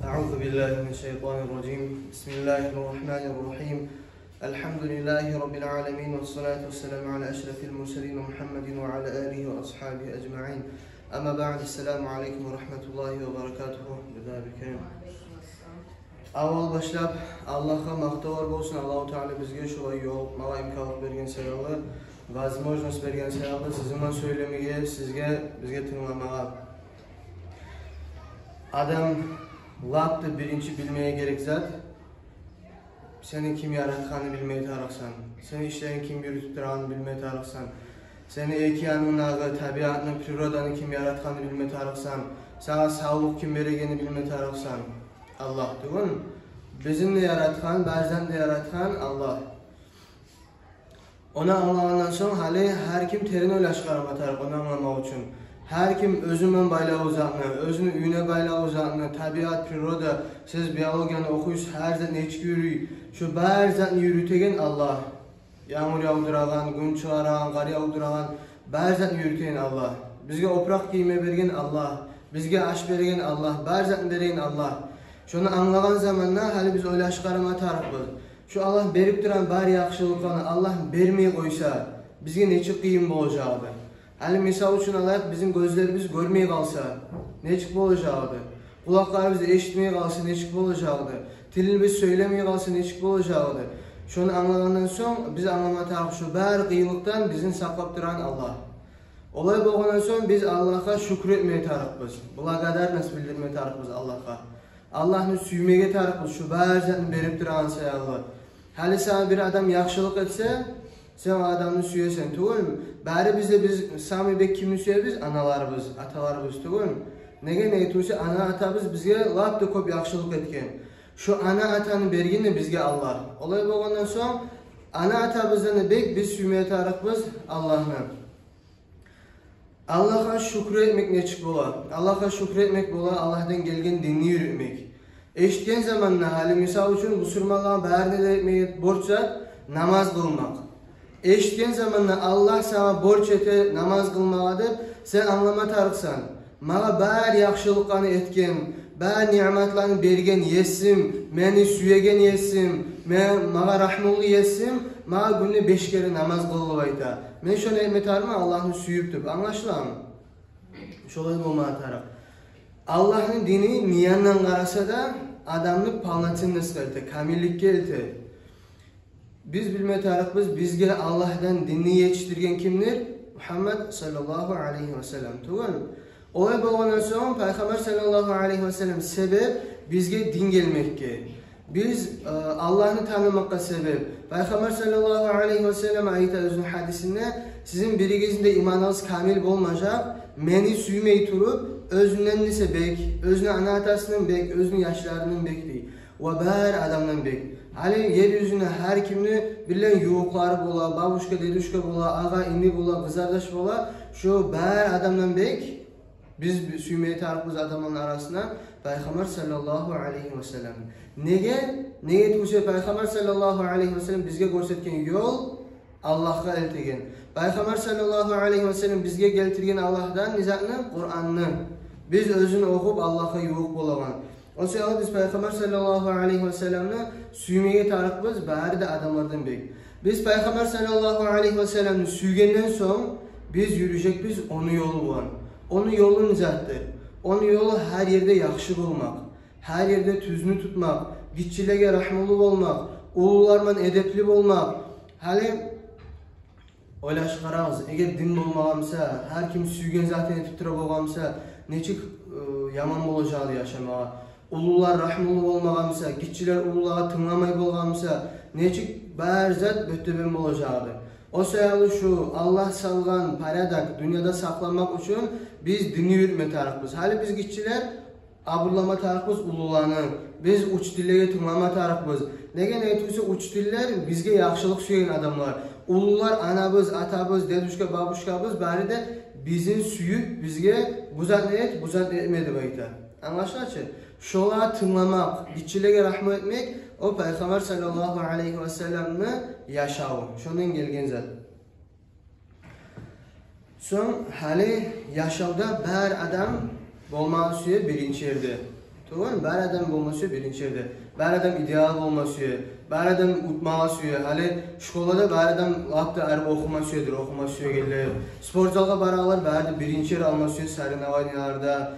أعوذ بالله من الشيطان الرجيم بسم الله الرحمن الرحيم الحمد لله رب العالمين والصلاة والسلام على أشرف المرسلين محمد وعلى آله وأصحابه أجمعين أما بعد السلام عليكم ورحمة الله وبركاته Avval başlap Allah'a maqtavar bolsun. Allahu Teala bizge şolay yol, mala imkanlık bergen sebebi, возможность bergen sebebi sizinle söylemeye, bizge tınlamağa. Adam laptı birinci bilmeye gerek zat. Seni kim yaratkanı bilmeye tarıksan, seni işlerin kim yürütüp duranı bilmeye tarıksan, seni ekyanını, tabiatını, prirodanı kim yaratkanı bilmeye tarıksan, sana sağlık kim beregeni bilmeye tarıksan, Allah diyorsun. Bizimle yaratkan, bazen de yaratkan Allah. Ona anlayandan sonra hali her kim terin öyle çıkarma tarık, onu anlamak için. Her kim özümün baylağı uzakını, özünün üyüne baylağı uzakını, tabiat, priroda, siz biyologiyanı okuyuş, her zaten neçki yürüyü. Şu her zaten yürütegen Allah. Yağmur yağdırağın, gün çıkarağın, kar yağdırağın, her zaten yürütegen Allah. Bizge oprak giyme bergen Allah. Bizge aş bergen Allah, her zaten bergen Allah. Şunu anlayan zamanla hali biz öyle çıkarma tarafız. Şu Allah berip duran bari yaxşılıklarını Allah bermeye koysa, bizge neçik kıyım olacaktı. Hali misal için Allah bizim gözlerimiz görmeye kalsa, neçik olacaktı. Kulaklarımız eşitmeye kalsa, neçik olacaktı. Dilimiz söylemeye kalsa, neçik olacaktı. Şunu anlayandan sonra biz anlama tarafı şu bari kıyılıktan bizim saklap duran Allah. Olay boğandan sonra biz Allah'a şükretmeye tarafız. Bula kadar nasıl bildirmeye tarafız Allah'a. Allah'ın süymeye tarafız, şu bari berip duran sayarlar. Hali sana bir adam yaxşılık etse, sen o adamını süyesen, tuğul mu? Bari biz sami bek kimini süyebiz? Analarımız, atalarımız, tuğul mu? Nege ne etiyse ana atamız bizge lap da köp yaxşılık etken. Şu ana atanı bergeni bizge Allah. Olay boğandan sonra ana atamızdan bek biz süymeye tarafız Allah'ına. Allah'a şükretmek neçik bola? Allah'a şükretmek bola Allah'tan gelgen dinini yürütmek. Eşitken zamanla hali misal için Müslümanların bärde de etmeye borçlar namaz kılmak. Eşitken zamanla Allah sana borç ete namaz kılmağıdır. Sen anlama tarıksan. Mağa bär yaxşılıklarını etken, bär nimetlerini bergen yesim, meni süyegen yesim, mağa rahmullu yesim, mağa günde 5 kere namaz kılıp ayta. Men şunu etmetarım Allah'ını süyüptüp. Anlaşılan mı? Şolay bulmağa taraf. Allah'ın dini niyandan karasa da adamlık palatin sıkıntı, kamillik geldi. Biz bilme tarafımız bizge Allah'tan dinini yetiştirgen kimdir? Muhammed sallallahu aleyhi ve sellem. Tuğun. Olay boğandan sonra Peygamber sallallahu aleyhi ve sellem sebep bizge din gelmekke. Biz Allah'ını tanımakka sebep. Peygamber sallallahu aleyhi ve sellem ayet özün hadisinde sizin birigizinde imanınız kamil olmayacak. Meni süymeyi turup özünden nise bek, özünün ana atasının bek, özünün yaşlarının bekliği. Ve bər adamdan bek. Hali yeryüzüne her kimini bilen yuğukları bola, babuşka, deduşka bola, ağa, indi bola, kızardaş bola. Şu bər adamdan bek, biz süymeye tarafımız adamların arasına Peygamber sallallahu aleyhi ve sellem. Nege tuşe Peygamber sallallahu aleyhi ve sellem bizge görsetken yol Allah'a eltegen. Peygamber sallallahu aleyhi ve sellem bizge geltirgen Allah'dan nizatını, Kur'an'ını. Biz özünü okup Allah'a yuğuk bolaman. O sebeple biz Peygamber sallallahu aleyhi ve sellem'le süymeye tarafımız bari de adamlardan bek. Biz Peygamber sallallahu aleyhi ve sellem'le süygenden sonra biz yürüyecek biz onun yolu bulan. Onun yolu nizattır. Onun yolu her yerde yaxşı olmak, her yerde tüzünü tutmak, gitçilege rahmolu olmak, ulularman edepli olmak. Hali öyle çıkarağız. Eğer din olmağımsa, her kim süygen zaten etip tura boğamsa, neçik yaman olacağı yaşamağa. Ulular rahmolu olmağımsa, gitçiler ululara tınlamay bolğamsa, neçik bärzat böttebem olacağı. O sebeple şu Allah salgan paradak dünyada saklamak için biz dini yürütme tarafımız. Hali biz gitçiler aburlama tarafımız ululanı. Biz uç dillere tınlama tarafımız. Negen etiyse uç diller bizge yaxşılık süyen adamlar. Ulular anabız, atabız, deduşka, babuşkabız bari de bizim süyüp bizge buzat et, buzat etmedi bayta. Anlaşılaçı? Şola tınlamak, gitçilere rahmet etmek, o Peygamber sallallahu aleyhi ve sellem'le yaşağı. Şundan gelgen zat. Son hali yaşavda bär adam bolmağı süye birinci yerde. Doğru, bär adam bolmasıyor birinci yerde. Bär adam ideal bolmasıyor. Bär adam utmamasıyor. Hali şkolada bär adam lapta erb okumasıyordur, okumasıyor gelle. Sporcular barağlar bär birinci yer almasıyor sarı navanilarda.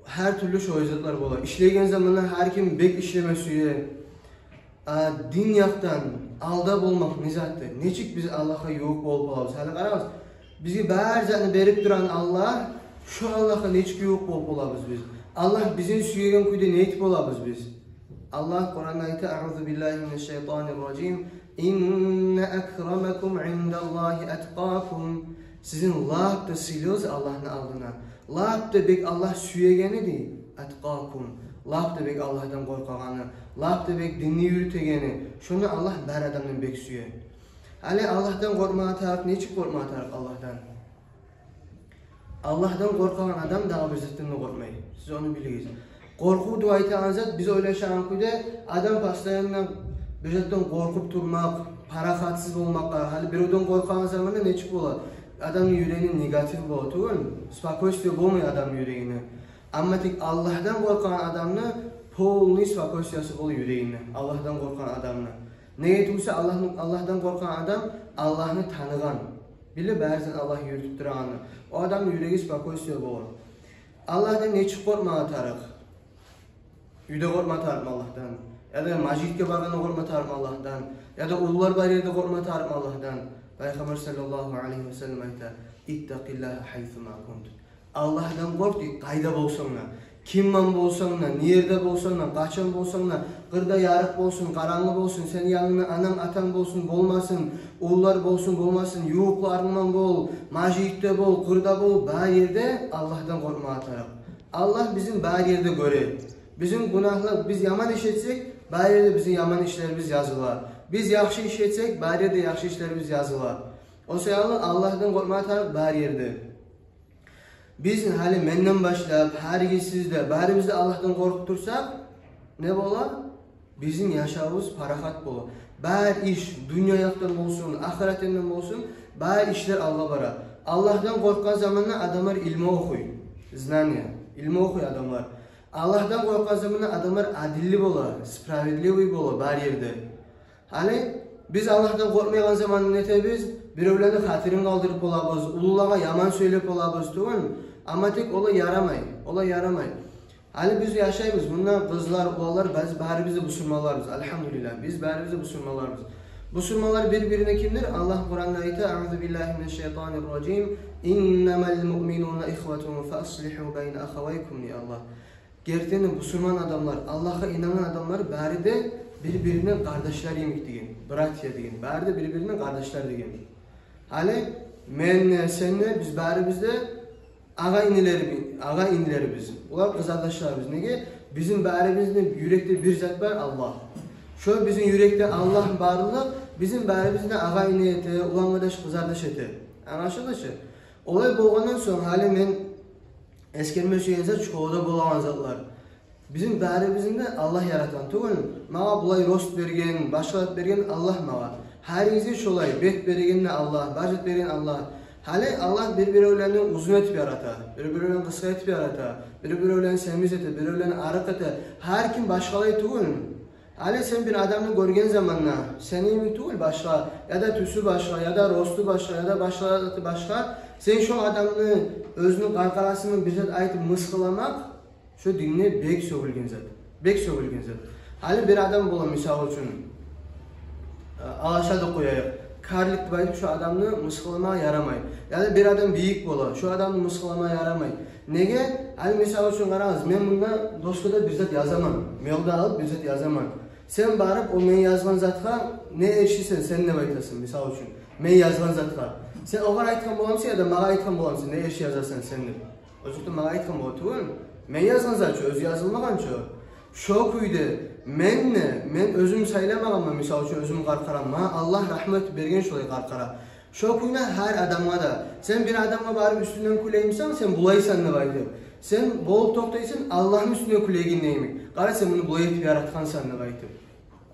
Her türlü şoyzatlar bolar. İşlegen zamanlar her kim bek işlemesiyor. Din yaktan alda bolmak nizattır. Neçik biz Allah'a yok bol bolabız. Hali qarabız. Bizi bär zatını berip duran Allah, şu Allah'a neçik yok bol bolabız biz. Allah bizim süyegen kuyda neytip olabız biz. Allah Kur'an'da ayeti "A'udhu billahi mineşşeytanirracim. İnne ekramakum indallahi etqakum." Sizin lağıpta siliyoruz Allah'ın aldına. Lağıpta bek Allah süyegeni değil. Etqakum. Lağıpta bek Allah'tan korkağını. Lağıpta bek dinni yürütegeni. Şunu Allah bər adamdan bek süye. Hali Allah'tan korkmağa tarif, neçik korkmağa tarif Allah'tan? Allah'tan korkan adam daha bizden korkmayı. Siz onu bilirsiniz. Korku duayı anzat biz öyle şankuyda adam paslayandan bizden korkup durmak, parakatsız olmak. Hali birden korkan zamanında ne çık olar? Adamın yüreğinin negatif olur, doğru mu? Spakostiyo olmuyor adamın yüreğine. Ama tek Allah'tan korkan adamla polni spakostiyosu oluyor yüreğine. Allah'tan korkan adamla. Neye tuysa Allah'tan korkan adam Allah'ını tanıgan. Bile bazen Allah yürütüp duranı. O adam yüreği spakostiyo olur. Allah'tan ne çık korkma atarıq. Yüde korkma atarım Allah'tan. Ya da majidke barğana korkma atarım Allah'tan. Ya da ullar bar yerde korkma atarım Allah'tan. Peygamber sallallahu aleyhi ve sellem ayta "İttaqillaha haythuma kunt." Allah'tan kork ki qayda bolsаңna, kimman bolsаңna, nerede bolsаңna, kaçan bolsаңna, qırda yarık bolsun, qaranlı bolsun, sen yanına anan atan bolsun, bolmasın, ullar bolsun, bolmasın, yuğuklarından bol, majidde bol, qırda bol, bär yerde Allah'tan korkma atarıq. Allah bizim bär yerde görer. Bizim günahlar, biz yaman iş etsek, bär yerde bizim yaman işlerimiz yazılar. Biz yaxşı iş etsek, bär yerde yaxşı işlerimiz yazılar. O sebeple Allah'tan korkma atarıq bär yerde. Biz hali menden başlayıp, hergisizde, bärimizde Allah'tan korkutursak, ne bolar? Bizim yaşamımız parahat bolar. Bär iş, dünya yaktan olsun, ahiretinden olsun, bär işler Allah'a bara. Allah'tan korkan zamanla adamlar ilmi okuyor. Znanya, ilmi okuyor adamlar. Allah'tan korkan zamanla adamlar adilli bolar, spravedlivi bolar bär yerde. Hali biz Allah'tan korkmayan zamanla ne biz? Birovlarni xatirin kaldırıp olabız, ululağa yaman söylep olabız, doğru mu? Ama tek ola yaramay, ola yaramay. Hali biz yaşayız, bunlar kızlar, oğullar, biz bäribizde busurmalarız, elhamdülillah, biz bäribizde busurmalarız. Busurmalar birbirine kimdir? Allah Kur'an'da ayeti, "Eûzu billahi mineşşeytanirracim. İnnemel mu'minûne ihvetun fe aslihu beyne ahavaykum." diye Allah. Gerçekten busurman adamlar, Allah'a inanan adamlar bäride birbirine kardeşler yemek degen, bratya degen, bäride birbirine kardeşler degen. Hali men, senle, biz bäribizde ağa inileri biz. Ular kız arkadaşlar biz. Nege? Bizim bäribizde yürekte bir zat var, Allah. Şu bizim yürekte Allah barlığı, bizim bäribizde ağa iniyeti, ulanmadaş kız arkadaş eti. Anlaşıldı. Olay bolğandan sonra hali men eskerme şeyinizde çoğuda bolan zatlar. Bizim bäribizde Allah yaratan, doğru. Mağa bulay rost bergen, başkalat bergen Allah mağa. Her izi şolay, bet bergenine Allah, bajet bergen Allah. Hali Allah birbirine uzun etip yarata, birbirine kısa etip yarata, birbirine semiz eti, birbirine arık eti. Her kim başkalayı tuğul. Hali sen bir adamı görgen zamanla, seni mi tuğul başka, ya da tüsü başka, ya da rostu başka, ya da başka. Sen şu adamını, özünün qarqarasını bize ait mıskılamak, şu dinle bek sövülgen zat. Bek sövülgen zat. Hali bir adam bola misal üçün, alaşa koyayıq. Karlık bayıp şu adamını mıskılamaya yaramay. Ya da bir adam büyük bola, şu adamını mıskılamaya yaramay. Nege? Hani misal için qarağız, men bunda dostluda bir zat yazamam. Mevda alıp bir zat yazamam. Sen barıp o men yazgan zatqa ne eşiysen sen ne baytasın misal için. Men yazgan zatqa. Sen oğar aytkan bolamsın ya da mağa aytkan bolamsın, ne eşi yazarsan sen de. Özükte mağa aytkan bolamsın. Men yazgan zat öz yazılmagan ço. Şu kuydu, men özüm saylamağam misal üçün özüm qarqaram. Allah rahmet bergen şolay qarqara. Şu kuyuna her adama da. Sen bir adama barıp üstünden kuleyimsen sen bulaysan ne baydı. Sen bol toqtaysın Allah'ın üstünden kuleygen neymek. Qara sen bunu bulayıp yaratkansan ne baydı.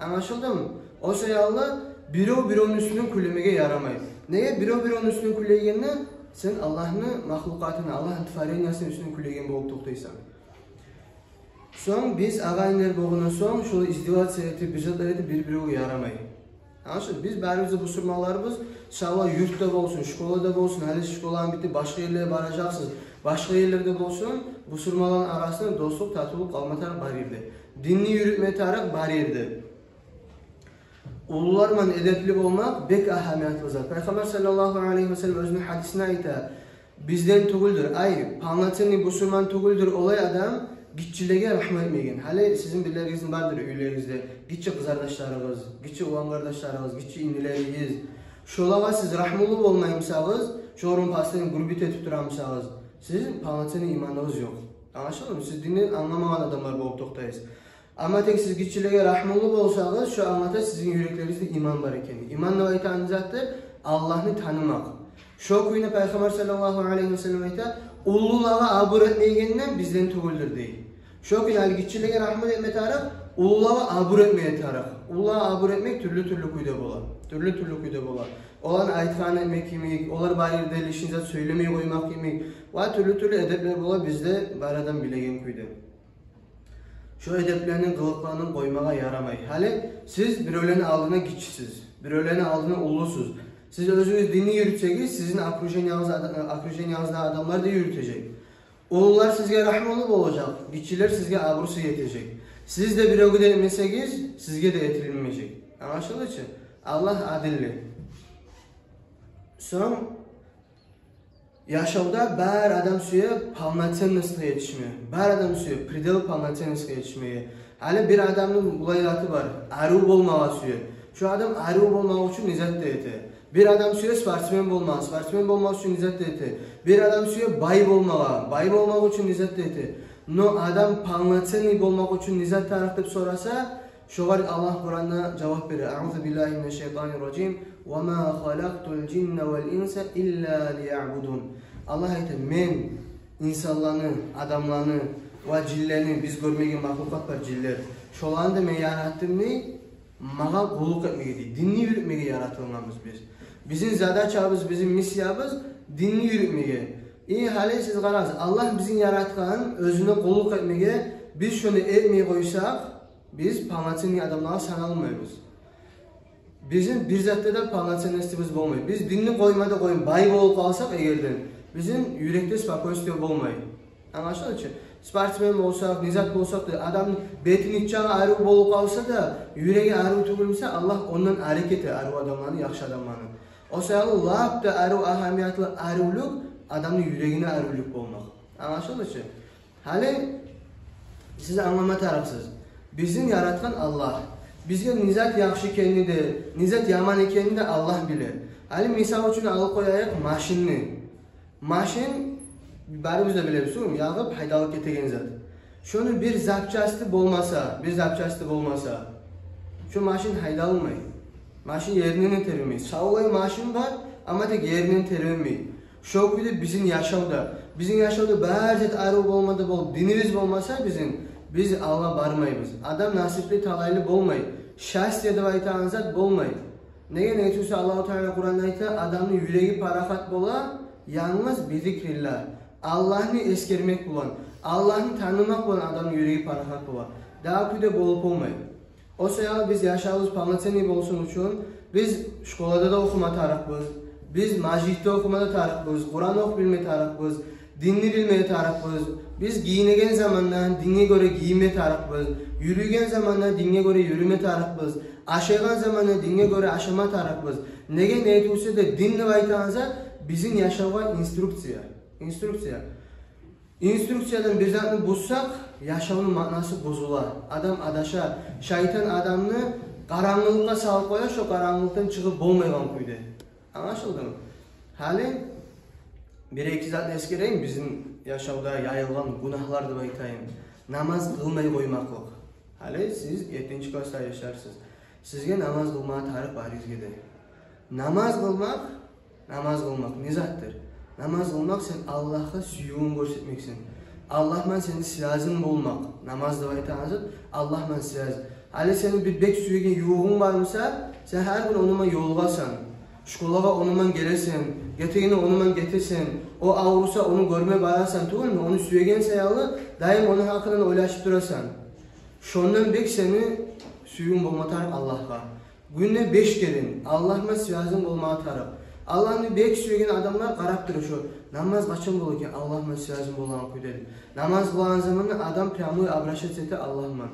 Anlaşıldı mı? O şey Allah birovun üstünden kulemege yaramay. Neye birovun üstünden kuleygenine sen Allah'ın mahlukatını, Allah'ın tifareniyasının üstünden kuleygen bol toqtaysan. Soň biz agaylar bolğandan soň şol izdivaç etip bizler etip bir-birine yaramayy. Anlaşıldı? Biz bäribizde bu surmalarımız şalla yurtda bolsun, şkolada bolsun, hali şkolan bitti, başka yerlere barajaksınız. Başka yerlerde bolsun, bu surmaların arasında dostluk, tatuluk almatar bar ýerde. Dinni yürütme tarak bar ýerde. Ulularman edepli bolmak bek ahamiyatly zat. Peygamber sallallahu aleyhi ve sellem özünün hadisine aýta, bizden tuguldur. Ay, panlatyny bu surman tuguldur olay adam gitçilege rahmet etmegen. Hali sizin birlerinizin bardır öýlerinizde. Gitçi kız kardeşleriniz, gitçi ulan kardeşleriniz, gitçi indileriniz. Şolaga siz rahmulu bolmaýmsaňyz, şorun pastyny gurbit etip turamsaňyz, sizin panlatyny imanınız yok. Anlaşıldı mı? Siz dinni anlamagan adamlar bolup toktaýyz. Ama tek siz gitçilege rahmulu bolsaňyz, şu anlata sizin yüreklerinizde iman bar eken. İman näme aýtan zatdyr? Allah'ny tanymak. Şo güýne Peygamber sallallahu aleyhi ve sellem aýta, ululaga abur etmegenden bizden tuguldur diýdi. Şo güýne gitçilege rahmet etme taraf, ululaga abur etmeye taraf. Ululaga abur etmek türlü kuýda bolar. Türlü kuýda bolar. Olan aýtgan etmek kimik, olar bar ýerde işinize söylemeye goýmak kimik, we türlü edepler bolar bizde baradan bilegen kuýda. Şu edeplerini, kılıklarını koymaya yaramayy. Hali siz bir öğlenin aldığına gitçisiz, bir öğlenin aldığına ulusuz. Siz özünüz dini yürütseniz, sizin akrojen adamlar da yürütecek. Oğullar sizge rahmanlı olacak, gitçiler sizge abrusu yetecek. Siz de bir öğüde etmeseniz, sizge de etirilmeyecek. Anlaşıldı ki? Allah adilli. Son yaşavda bär adam suya palnatsennisine yetişmiyor. Bär adam suya pridel palnatsennisine yetişmiyor. Hali bir adamın ulayatı var. Arı bolmağa suya. Şu adam arı bolmağı için nizat deyeti. Bir adam suya sportsmen bolmağı için nizat deyeti. Bir adam suya bay bolmağı için nizat deyeti. No adam palnatsenni bolmağı için nizat taraftıp sorasa, şoğar Allah Kur'an'da cevap verir. A'udhu billahi mineşşeytanirracim. وَمَا خَلَقْتُ الْجِنَّ وَالْاِنْسَ اِلَّا لِيَعْبُدُونَ. Allah ayta, men insanlarını, adamlarını ve cillerini, biz görmegen mahlukat var ciller. Şolarını da men yarattım ne? Mağa kulluk etmege, dinni yürütmege yaratılmamız biz. Bizim zadaçabız, bizim misyabız dinni yürütmege. İyi hali siz qarasınız. Allah bizim yaratkan özüne kulluk etmege, biz şunu etmeye koysak, biz panlatyny adamlara sanalmayız. Bizim bir zatda da panlatynnestimiz bolmaýy. Biz dinni koymada koyun bay bolup kalsak egerden, bizim yürekte spakoystoy bolmaýy. Anlaşıldı ki? Sportsmen bolsak, nizat bolsak da adam betini içağı arı bolup kalsa da yüreği arı tugulmasa Allah ondan hareketi arı adamlarını, yaxşı adamlarını. O sayılı lapda arı ahamiyatlı arıluk adamın yüreğine arıluk bolmak. Anlaşıldı ki? Hali siz anlama tarafsız. Bizim yaratkan Allah. Bizge nizat yaxşı ekenini de, nizat yaman ekenini de Allah bilir. Hali misal üçün alıp koyayak maşinni. Maşin, bari de bilebilirsiniz, yağıp haydalık etegen zat. Şunun bir zapçası bolmasa, şu maşin haydalmay. Maşin yerinden terimi. Sağolay maşin var ama tek yerinden terimi. Şu gibi bizim yaşamda bärzet ayrı bolmadı bol, dinimiz bolmasa biz Allah barmayız. Adam nasipli talaylı bolmay. Şahsiyede aytan zat bolmay. Nege neytüsü Allah-u Teala Kur'an'da ayta adamın yüreği parakat bola, yalnız bizikrillah. Allah'ını eskermek bulan, Allah'ını tanımak bulan adamın yüreği parakat bola. Daha küde bolup olmay. O sayıda biz yaşadığımız panlatyny bolsun üçün, biz şkolada da okuma tarafız, biz majitde okumada tarafız, Kur'an ok bilme tarafız, dinni bilmeye tarafız. Biz giyinegen zamandan dinge göre giyinme tarafız, yürüyen zamandan dinge göre yürüme tarafız, aşagan zamandan dinge göre aşama tarafız. Nege neytüsü de dinle aytanza bizim yaşava instruksiya. İnstruksiyadan bir zatını bozsak, yaşamın manası bozular. Adam adaşa, şeytan adamını karanlıkta salıp koyar, şu karanlıktan çıkıp bolmaygan kuydu. Anlaşıldı mı? Hali bir iki zatını eskereyim, bizim yaşamda yayılgan günahlar da aytayım. Namaz kılmayı koymaklık. Hali siz 7. klasda yaşarsınız. Sizge namaz kılmaya tarif var yüzgede. Namaz kılmak nizattır. Namaz kılmak sen Allah'a süyüğün görsetmeksin. Allah'man seni silazın bulmak. Namazda aytanızı Allah'man silazın. Hali senin bir bek süyüğün yuğun varmışsa sen her gün onunla yolgasan. Şkolaga onunla gelesen, geteğini onunla getirsen, o avrusa onu görme barasan, tuğul mu? Onu süyegen sayalı, daim onun hakkında oylaşıp durasan. Şondan bek seni süyün bulmatar Allah'a. Günde 5 gelin, Allah'ma siyazın bulmatar. Allah'ın bek süyegen adamlar qarab durur şu. Namaz kaçın bulu ki Allah'ma siyazın bulan kuydedim. Namaz bulan zamanında adam piyamı abraşet eti Allah'ma.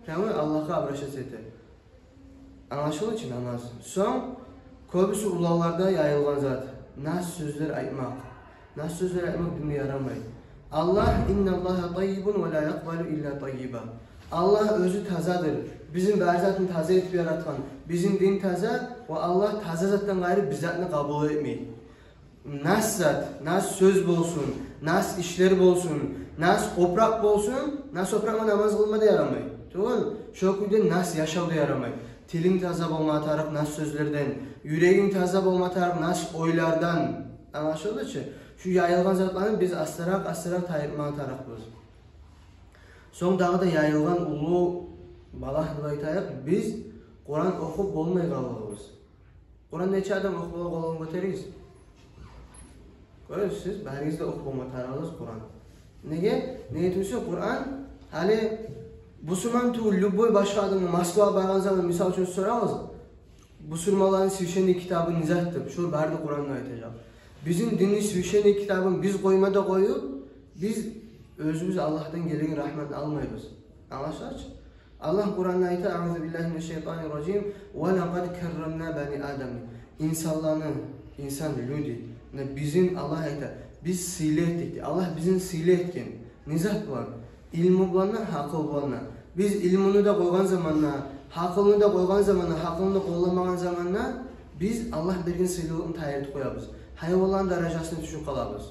Piyamı Allah'a abraşet eti. Anlaşılır ki namaz. Son, köbüsü ulağlarda yayılgan zat. Nas sözler aytmak. Nas sözler aytmak dinle yaramaydı. Allah innallaha tayyibun ve la yakbalu illa tayyiba. Allah özü tazadır. Bizim berzatını taza etip yaratkan. Bizim din taza ve Allah taza zattan gayrı bizzatını kabul etmeyi. Nas zat, nas söz bolsun, nas işler bolsun, nas oprak bolsun, nas oprakma namaz kılma da yaramayı. Doğru. Şu kuyda nas yaşav da yaramayı. Tilin taza bolma taraf nas sözlerden, yüreğin taza bolma taraf nas oylardan. Anlaşıldı ki? Şu yayılgan zatlarını biz astarak tayırma tarafımız. Son dağda yayılgan ulu balahlığı tayıp biz Kur'an okup bolmay kalırız. Kur'an neçe adam okup bolmay göteriyiz? Görüyorsunuz, bärinizde okup bolmay tarafımız Kur'an. Nege? Ne diyorsa Kur'an hali Busurman tu lübboy başka adamı Moskva baran zaman misal için sorarız. Busurmaların svişenli kitabı nizahtır. Şu berdi Kur'an'la aytacak. Bizim dinli svişenli kitabın biz koymada koyup biz özümüz Allah'tan gelen rahmet almayız. Anlaşılır? Allah Kur'an'da ayta Euzubillahimineşşeytanirracim ve laqad kerremna bani Adam. İnsan lüdi. Bizim Allah ayta biz sile ettik. Allah bizim sile etken. Nizaht var. İlmi bulanlar, hakıl bulanlar. Biz ilmini de koygan zamanla, hakılını da koygan zamanla, hakılını da kullanmagan zamanla biz Allah bergen sılığını tayırtıp koyabız. Hayvanların derecesine düşüp kalabız.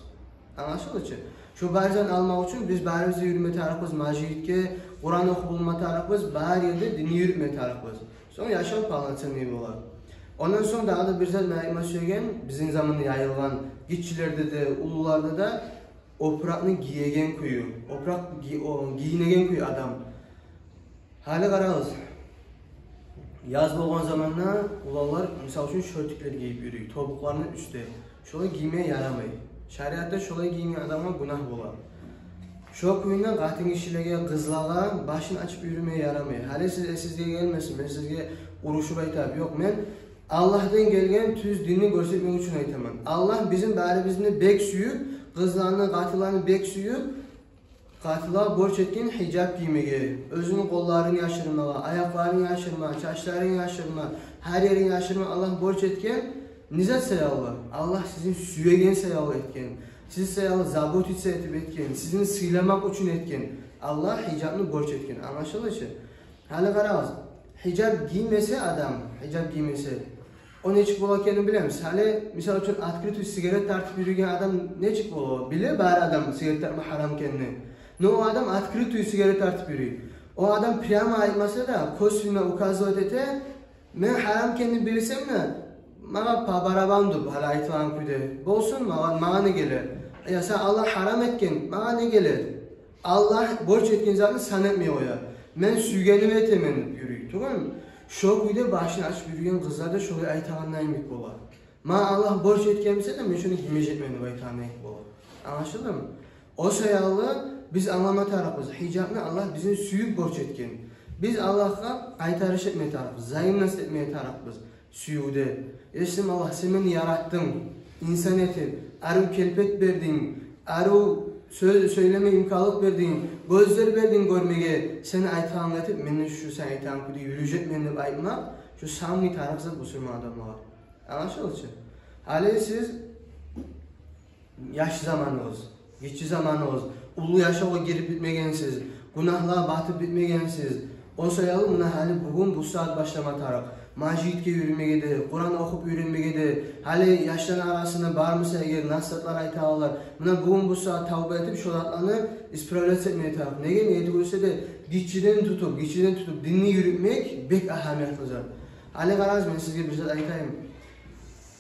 Anlaşılır ki? Şu barzan almak için biz bärimizde yürüme tarafımız, majidke, Kur'an okup bulma tarafımız, bär yerde dini yürüme tarafımız. Sonra yaşam palançanlığı olar. Ondan sonra daha da bir zat məlima söyleyen, bizim zamanı yayılgan gitçilerde de, ulularda da oprakını giyegen kuyu, oprak giyinegen kuyu adam. Hali qarağız. Yaz bolgan zamanla ulalar misal üçün şörtükler giyip yürüyor, tobuklarının üstte. Şolay giymeye yaramayı. Şariatta şolay giyingen adama günah bolar. Şu kuyundan qatın kişilerge, kızlağa başını açıp yürümeye yaramayı. Hali sizge gelmesin, ben sizge uruşup aytab. Yok, men Allah'tan gelgen tüz dinini göstermek için aytamam. Allah bizim bärimizini bek süyüp, kızlarını, katılarını bek süyüp, katıla borç etken hicab giymege, özünün kollarını yaşırmağa, ayaklarını yaşırmağa, çaşlarını yaşırmağa, her yerini yaşırmağa Allah borç etken nizat sayalı. Allah sizin süyegen sayalı etken, sizi sayalı zabut etse etken, sizin sıylamak için etken, Allah hicabını borç etken. Anlaşılır ki? Hali qarağız. Hicab giymese adam, hicab giymese, o neçik bolarkenini bilemiz. Hali misal için atkırıtı sigaret tartıp yürüyen adam neçik bolar? Bile bari adam sigaret tartma haram kendini. Ne o adam atkırıtı sigaret tartıp yürüyor. O adam priyama aytmasa da kosfime ukazat ete, men haram kendini bilsem ne? Mağa pabarabandu hala aytman kuyde. Bolsun mağa ne gelir? Ya sen Allah haram etken, mağa ne gelir? Allah borç etken zaten san etmiyor ya. Men süygenimi etemen yürüyor. Tamam mı? Şu kuyda başını açıp yürüyen kızlar da şöyle aytağından yemek bolar. Ma Allah borç etkenmişse de men şunu giymeyecekmenim aytağından yemek bolar. Anlaşıldı mı? O sayalı biz anlama tarafımız. Hicabını Allah bizim süyüp borç etken. Biz Allah'a aytarış etmeye tarafımız. Zayın nasıl etmeye tarafımız. Süyüde. Eşim Allah sen beni yarattın. İnsan ettin. Arı kelpet verdin. Arı söz söyleme imkanlık verdin. Gözler verdin görmeye. Seni aytağın etip meni şu sen aytağın kudi yürüyecek meni de aytmak. Şu samimi tarafsız bu sürme adamlar. Anlaşılır ki? Hali siz yaş zamanınız. Geçici zamanınız. Ulu yaşa girip bitmegensiz. Günahlığa batıp bitmegensiz. O sayalı buna hali bugün bu saat başlama taraf. Majidke yürümege de, Kur'an okup yürümege de, hali yaşların arasında barmısa eğer nasihatlar aytağlar. Buna bugün bu saat tavba etip şolatlarını ispravlet etmeye taraf. Nege neydi görse de gitçiden tutup dinini yürütmek bek ahamiyetli zat. Hali qaraz ben sizge bir zat aytayım.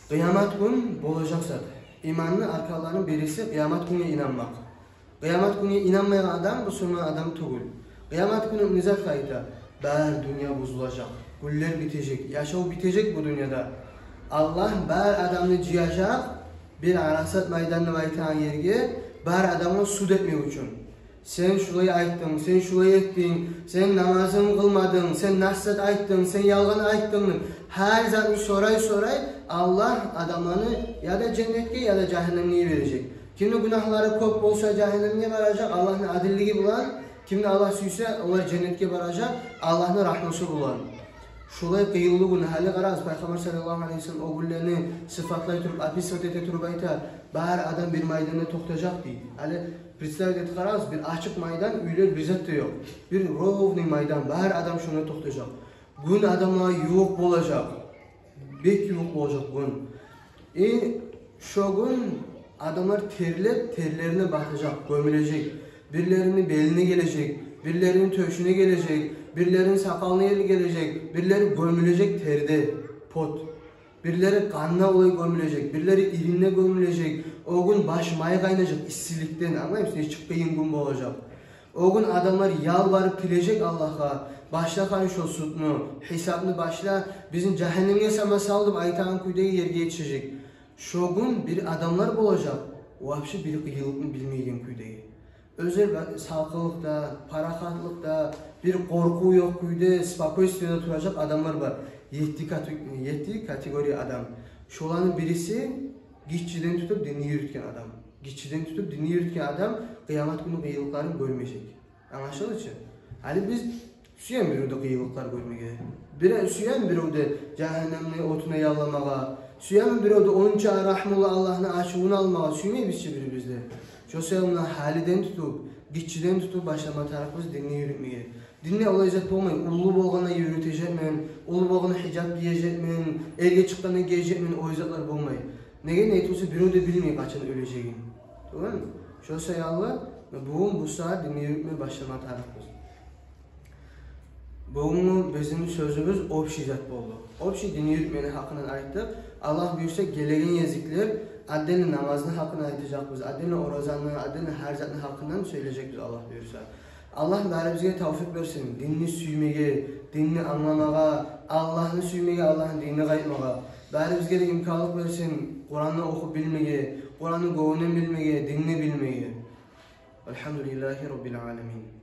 Kıyamet gün bolacak zat. İmanlı arkalarının birisi kıyamet gününe inanmak. Kıyamet gününe inanmayan adam bu sorma adam tuğul. Kıyamet günü nizat kayıta. Bär dünya bozulacak. Güller bitecek. Yaşav bitecek bu dünyada. Allah bar adamni ciyajaq bir Arasat maydanını aytan yerge bar adamı sud etmek uchun. Sen şulay aytdın, sen şulay etdin, sen namazını kılmadın, sen nasihat aytdın, sen yalgan aytdın. Her zatını soray Allah adamlarını ya da cennetke ya da cehennemliğe verecek. Kimin günahları kop olsa cehennemliğe varacak, Allah'ın adilligi bulan. Kimin Allah suysa onlar cennetke varacak, Allah'ın rahmeti bulan. Şulay kıyıldı gün hali qaraz Peygamber sallallahu aleyhi ve sellem o günlerini sıfatlay turup, apisat ete turup aytar. Bar adam bir maydanda toxtacaq deydi. Hali представить et qaraz bir açık maydan, üyler bizat da yok. Bir rovni maydan, bar adam şuna toxtacaq. Gün adamlar yok olacak. Bek yok olacak gün. Şu gün adamlar terlerine bakacak, gömülecek. Birilerinin beline gelecek, birilerinin töşüne gelecek, birilerinin sakalına gelecek, birileri gömülecek terde, pot. Birileri kanına olayı gömülecek, birileri irinle gömülecek. O gün baş maya kaynayacak issilikten, anlayır mısın? Hiç çıkmayın gün olacak. O gün adamlar yalvarıp dilecek Allah'a. Başla karış o sutunu, hesabını başla. Bizim cehennemine sama saldım, aytağın kuyduğu yerge yetişecek. Şu gün bir adamlar olacak. O hapşı bir kıyılıkını bilmeyen kuyduğu. Özel salkılıkta, parakatlıkta, bir korku yok kuydu, spakoyistiyada duracak adamlar var. 7 kategori adam. Şolanın birisi gitçiden tutup dinini yürütken adam. Gitçiden tutup dinini yürütken adam kıyamet günü kıyılıklarını görmeyecek. Anlaşıldı mı? Hani biz süyen bir orada kıyılıklar görmeye. Süyen bir orada cehennemli otuna yallamağa, süyen bir orada onunca rahmullah Allah'ın aşığını almağa, süyemeyi bizce biri bizde. Şu selamla haliden tutup, gitçiden tutup başlama tarafımız dinle yürütmeye. Dinle olacak olmayın, ulu bolğana yürütecekmen, ulu bolğana hicab giyecekmen, erge çıktığını giyecekmen, o yüzden olmayın. Nege ne etmişse bir o da bilmeyin kaçın öleceğin. Tamam mı? Şu selamla bu saat dinle yürütmeye başlama tarafımız. Bugün bizim sözümüz opşi zat oldu. Opşi dinle yürütmenin hakkından ayttık. Allah buyursa gelegen yazıklar addenin namazının hakkını aytacak biz. Addenin orazanlığın, addenin her zatının hakkından söyleyecek biz Allah buyursa. Allah bizge tavfik versin. Dinni süymege, dinni anlamağa, Allah'ını süymege, Allah'ın dinini qaytmağa. Bizge de imkanlık versin. Kur'an'ı okup bilmege, Kur'an'ı govunu bilmege, dinni bilmege. Elhamdülillahi Rabbil alemin.